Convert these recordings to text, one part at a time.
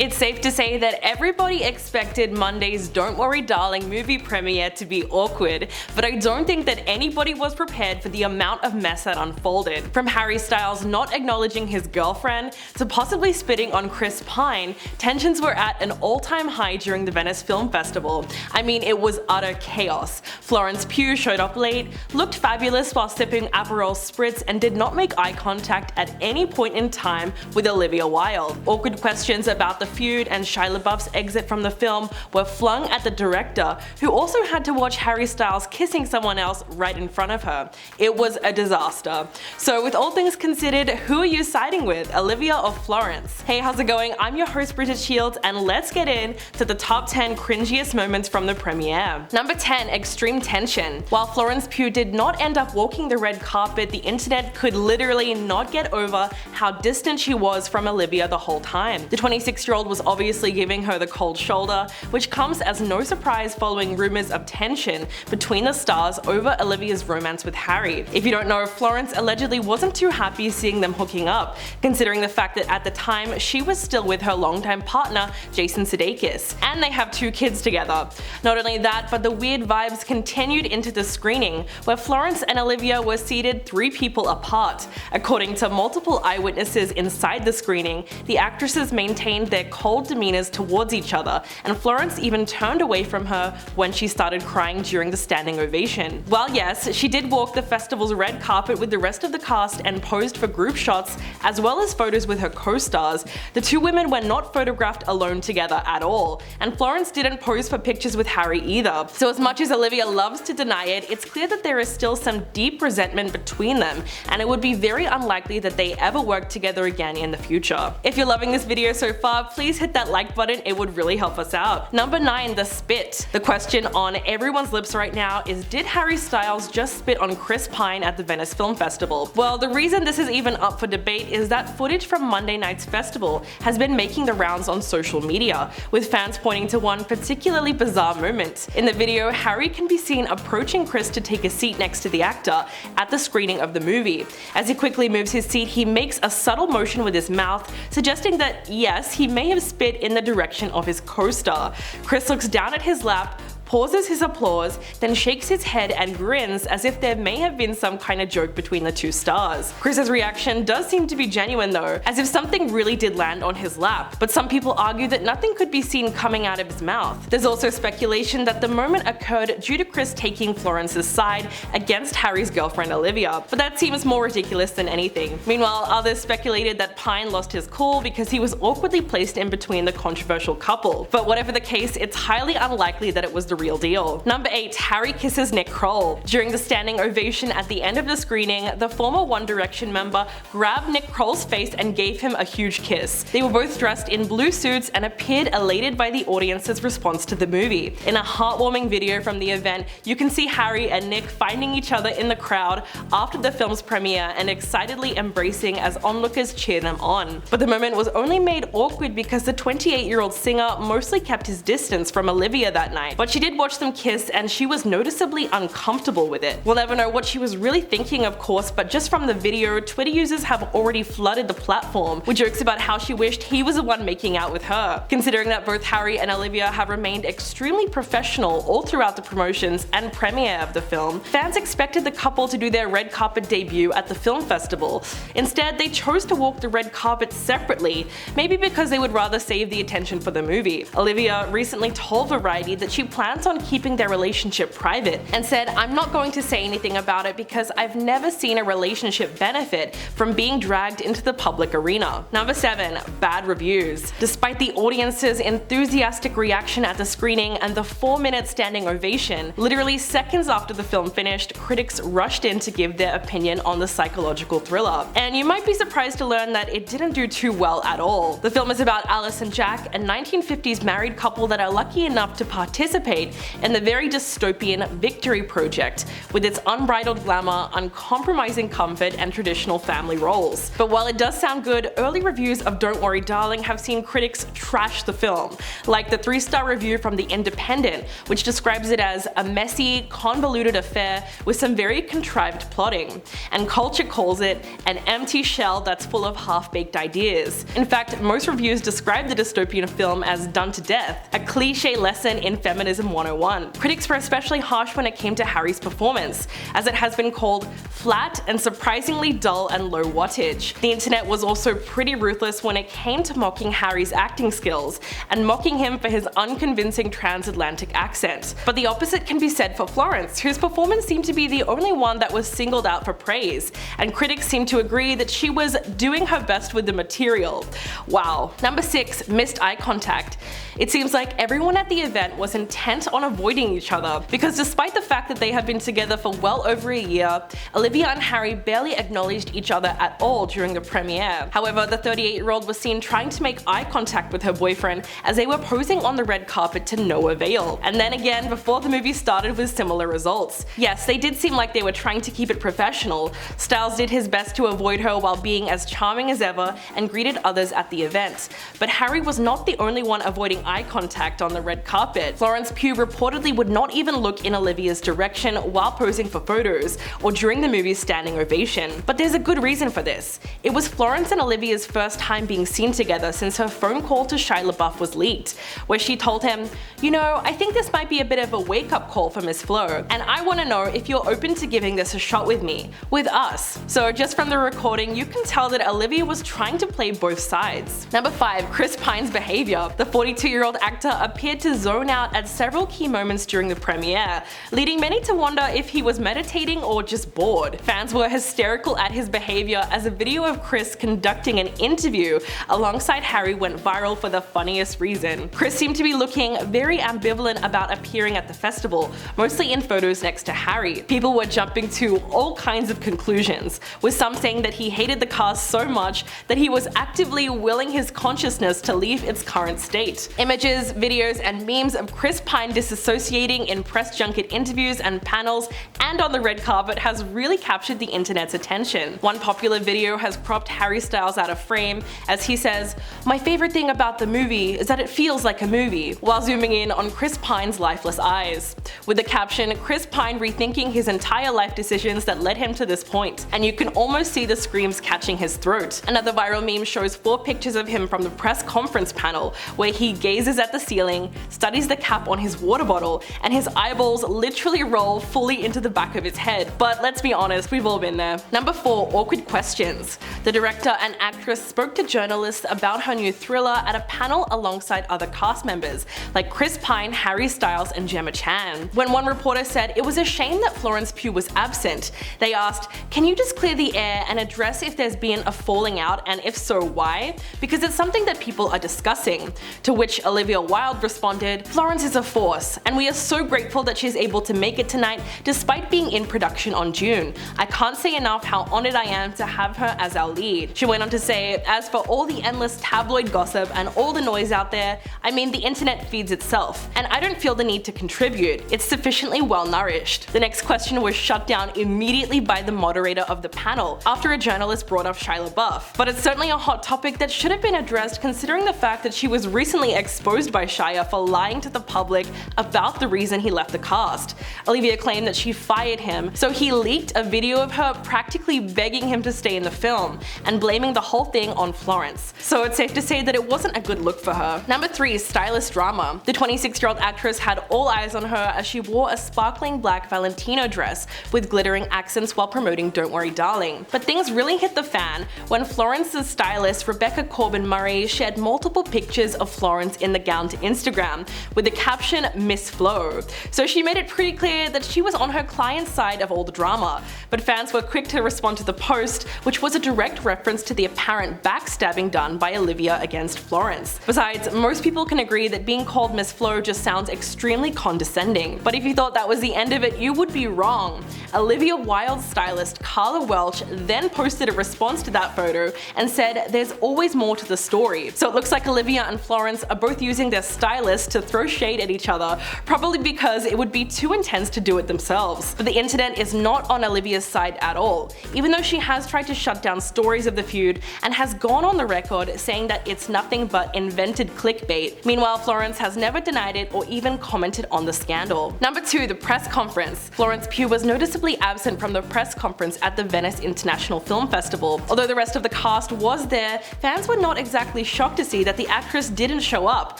It's safe to say that everybody expected Monday's Don't Worry Darling movie premiere to be awkward, but I don't think that anybody was prepared for the amount of mess that unfolded. From Harry Styles not acknowledging his girlfriend to possibly spitting on Chris Pine, tensions were at an all-time high during the Venice Film Festival. I mean, it was utter chaos. Florence Pugh showed up late, looked fabulous while sipping Aperol Spritz, and did not make eye contact at any point in time with Olivia Wilde. Awkward questions about the feud and Shia LaBeouf's exit from the film were flung at the director, who also had to watch Harry Styles kissing someone else right in front of her. It was a disaster. So with all things considered, who are you siding with, Olivia or Florence? Hey, how's it going? I'm your host Bridget Shields, and let's get in to the top 10 cringiest moments from the premiere. Number 10. Extreme tension. While Florence Pugh did not end up walking the red carpet, the internet could literally not get over how distant she was from Olivia the whole time. The 26-year-old was obviously giving her the cold shoulder, which comes as no surprise following rumors of tension between the stars over Olivia's romance with Harry. If you don't know, Florence allegedly wasn't too happy seeing them hooking up, considering the fact that at the time she was still with her longtime partner Jason Sudeikis, and they have 2 kids together. Not only that, but the weird vibes continued into the screening, where Florence and Olivia were seated 3 people apart. According to multiple eyewitnesses inside the screening, the actresses maintained their cold demeanors towards each other, and Florence even turned away from her when she started crying during the standing ovation. While yes, she did walk the festival's red carpet with the rest of the cast and posed for group shots as well as photos with her co-stars, the 2 women were not photographed alone together at all, and Florence didn't pose for pictures with Harry either. So as much as Olivia loves to deny it, it's clear that there is still some deep resentment between them, and it would be very unlikely that they ever work together again in the future. If you're loving this video so far, please hit that like button, it would really help us out. Number 9. The spit. The question on everyone's lips right now is, did Harry Styles just spit on Chris Pine at the Venice Film Festival? Well, the reason this is even up for debate is that footage from Monday night's festival has been making the rounds on social media, with fans pointing to one particularly bizarre moment. In the video, Harry can be seen approaching Chris to take a seat next to the actor at the screening of the movie. As he quickly moves his seat, he makes a subtle motion with his mouth, suggesting that yes, he may have spit in the direction of his co-star. Chris looks down at his lap, pauses his applause, then shakes his head and grins as if there may have been some kind of joke between the 2 stars. Chris's reaction does seem to be genuine though, as if something really did land on his lap, but some people argue that nothing could be seen coming out of his mouth. There's also speculation that the moment occurred due to Chris taking Florence's side against Harry's girlfriend Olivia, but that seems more ridiculous than anything. Meanwhile, others speculated that Pine lost his cool because he was awkwardly placed in between the controversial couple. But whatever the case, it's highly unlikely that it was the real deal. Number 8. Harry kisses Nick Kroll. During the standing ovation at the end of the screening, the former One Direction member grabbed Nick Kroll's face and gave him a huge kiss. They were both dressed in blue suits and appeared elated by the audience's response to the movie. In a heartwarming video from the event, you can see Harry and Nick finding each other in the crowd after the film's premiere and excitedly embracing as onlookers cheer them on. But the moment was only made awkward because the 28-year-old singer mostly kept his distance from Olivia that night, but she did watch them kiss and she was noticeably uncomfortable with it. We'll never know what she was really thinking, of course, but just from the video, Twitter users have already flooded the platform with jokes about how she wished he was the one making out with her. Considering that both Harry and Olivia have remained extremely professional all throughout the promotions and premiere of the film, fans expected the couple to do their red carpet debut at the film festival. Instead, they chose to walk the red carpet separately, maybe because they would rather save the attention for the movie. Olivia recently told Variety that she plans on keeping their relationship private and said, "I'm not going to say anything about it because I've never seen a relationship benefit from being dragged into the public arena." Number 7. Bad reviews. Despite the audience's enthusiastic reaction at the screening and the 4-minute standing ovation, literally seconds after the film finished, critics rushed in to give their opinion on the psychological thriller. And you might be surprised to learn that it didn't do too well at all. The film is about Alice and Jack, a 1950s married couple that are lucky enough to participate participate in the very dystopian Victory Project, with its unbridled glamour, uncompromising comfort, and traditional family roles. But while it does sound good, early reviews of Don't Worry Darling have seen critics trash the film, like the 3-star review from The Independent, which describes it as a messy, convoluted affair with some very contrived plotting, and Culture calls it an empty shell that's full of half-baked ideas. In fact, most reviews describe the dystopian film as done to death, a cliche lesson in Feminism 101. Critics were especially harsh when it came to Harry's performance, as it has been called flat and surprisingly dull and low wattage. The internet was also pretty ruthless when it came to mocking Harry's acting skills, and mocking him for his unconvincing transatlantic accent. But the opposite can be said for Florence, whose performance seemed to be the only one that was singled out for praise, and critics seem to agree that she was doing her best with the material. Wow. Number 6. Missed eye contact. It seems like everyone at the event was intent on avoiding each other, because despite the fact that they have been together for well over a year, Olivia and Harry barely acknowledged each other at all during the premiere. However, the 38-year-old was seen trying to make eye contact with her boyfriend as they were posing on the red carpet to no avail. And then again before the movie started with similar results. Yes, they did seem like they were trying to keep it professional. Styles did his best to avoid her while being as charming as ever and greeted others at the event. But Harry was not the only one avoiding eye contact on the red carpet. Florence Pugh reportedly would not even look in Olivia's direction while posing for photos, or during the movie's standing ovation. But there's a good reason for this. It was Florence and Olivia's first time being seen together since her phone call to Shia LaBeouf was leaked, where she told him, "You know, I think this might be a bit of a wake-up call for Miss Flo, and I want to know if you're open to giving this a shot with me, with us." So just from the recording, you can tell that Olivia was trying to play both sides. Number 5. Chris Pine's behavior. The 42-year-old actor appeared to zone out at several key moments during the premiere, leading many to wonder if he was meditating or just bored. Fans were hysterical at his behavior as a video of Chris conducting an interview alongside Harry went viral for the funniest reason. Chris seemed to be looking very ambivalent about appearing at the festival, mostly in photos next to Harry. People were jumping to all kinds of conclusions, with some saying that he hated the cast so much that he was actively willing his consciousness to leave its current state. Images, videos, and memes of Chris Pine disassociating in press junket interviews and panels and on the red carpet has really captured the internet's attention. One popular video has cropped Harry Styles out of frame as he says, "My favorite thing about the movie is that it feels like a movie," while zooming in on Chris Pine's lifeless eyes, with the caption, "Chris Pine rethinking his entire life decisions that led him to this point," and you can almost see the screams catching his throat. Another viral meme shows 4 pictures of him from the press conference panel, where he gazes at the ceiling, studies the cap on his water bottle, and his eyeballs literally roll fully into the back of his head. But let's be honest, we've all been there. Number 4. Awkward questions. The director and actress spoke to journalists about her new thriller at a panel alongside other cast members, like Chris Pine, Harry Styles, and Gemma Chan. When one reporter said it was a shame that Florence Pugh was absent, they asked, "Can you just clear the air and address if there's been a falling out, and if so, why? Because it's something that people are discussing." To which Olivia Wilde responded, "Florence is a force, and we are so grateful that she's able to make it tonight despite being in production on June. I can't say enough how honored I am to have her as our lead." She went on to say, "As for all the endless tabloid gossip and all the noise out there, I mean, the internet feeds itself, and I don't feel the need to contribute. It's sufficiently well nourished." The next question was shut down immediately by the moderator of the panel after a journalist brought up Shia LaBeouf. But it's certainly a hot topic that should have been addressed, considering the fact that she was recently exposed by Shia for lying to the public about the reason he left the cast. Olivia claimed that she fired him, so he leaked a video of her practically begging him to stay in the film and blaming the whole thing on Florence. So it's safe to say that it wasn't a good look for her. Number 3. Stylist Drama. The 26-year-old actress had all eyes on her as she wore a sparkling black Valentino dress with glittering accents while promoting Don't Worry Darling. But things really hit the fan when Florence's stylist Rebecca Corbin Murray shared multiple pictures of Florence in the gown to Instagram with the caption "Miss Flo." So she made it pretty clear that she was on her client's side of all the drama. But fans were quick to respond to the post, which was a direct reference to the apparent backstabbing done by Olivia against Florence. Besides, most people can agree that being called Miss Flo just sounds extremely condescending. But if you thought that was the end of it, you would be wrong. Olivia Wilde's stylist Carla Welch then posted a response to that photo and said there's always more to the story. So it looks like Olivia and Florence are both using their stylists to throw shade at each other, probably because it would be too intense to do it themselves. But the internet is not on Olivia's side at all, even though she has tried to shut down stories of the feud and has gone on the record saying that it's nothing but invented clickbait. Meanwhile, Florence has never denied it or even commented on the scandal. Number 2. The press conference. Florence Pugh was noticeably absent from the press conference at the Venice International Film Festival. Although the rest of the cast was there, fans were not exactly shocked to see that the actress didn't show up,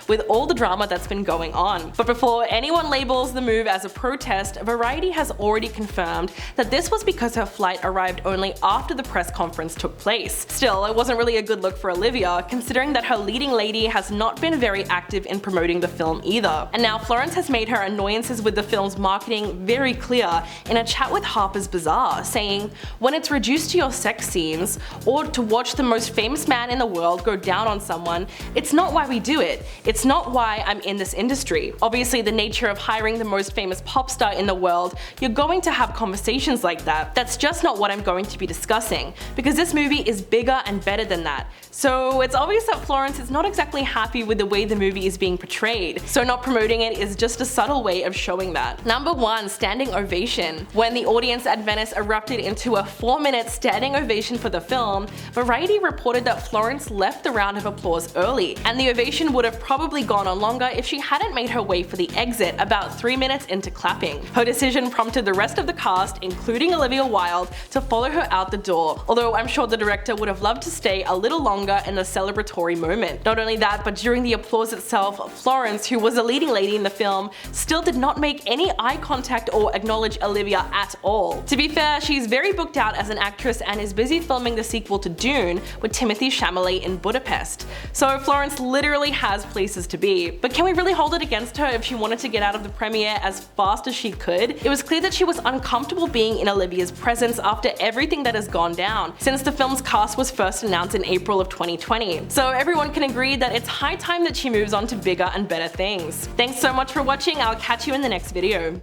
with all the drama that's been going on. But before anyone labels the move as a protest, Variety has already confirmed that this was because her flight arrived only after the press conference took place. Still, it wasn't really a good look for Olivia, considering that her leading lady has not been very active in promoting the film either. And now Florence has made her annoyances with the film's marketing very clear in a chat with Harper's Bazaar, saying, "When it's reduced to your sex scenes, or to watch the most famous man in the world go down on someone, it's not why we do it. It's not why I'm in this industry. Obviously, the nature of hiring the most famous pop star in the world, you're going to have conversations like that. That's just not what I'm going to be discussing, because this movie is bigger and better than that." So it's obvious that Florence is not exactly happy with the way the movie is being portrayed, so not promoting it is just a subtle way of showing that. Number 1. Standing ovation. When the audience at Venice erupted into a 4-minute standing ovation for the film, Variety reported that Florence left the round of applause early, and the ovation would have probably gone on longer if she hadn't made her way for the exit about 3 minutes into clapping. Her decision prompted the rest of the cast, including Olivia Wilde, to follow her out the door, although I'm sure the director would have loved to stay a little longer in the celebratory moment. Not only that, but during the applause itself, Florence, who was a leading lady in the film, still did not make any eye contact or acknowledge Olivia at all. To be fair, she's very booked out as an actress and is busy filming the sequel to Dune with Timothée Chalamet in Budapest. So Florence literally has places to be. But can we really hold it against her if she wanted to get out of the premiere as fast as she could? It was clear that she was uncomfortable being in Olivia's presence after everything that has gone down since the film's cast was first announced in April of 2020. So everyone can agree that it's high time that she moves on to bigger and better things. Thanks so much for watching, I'll catch you in the next video.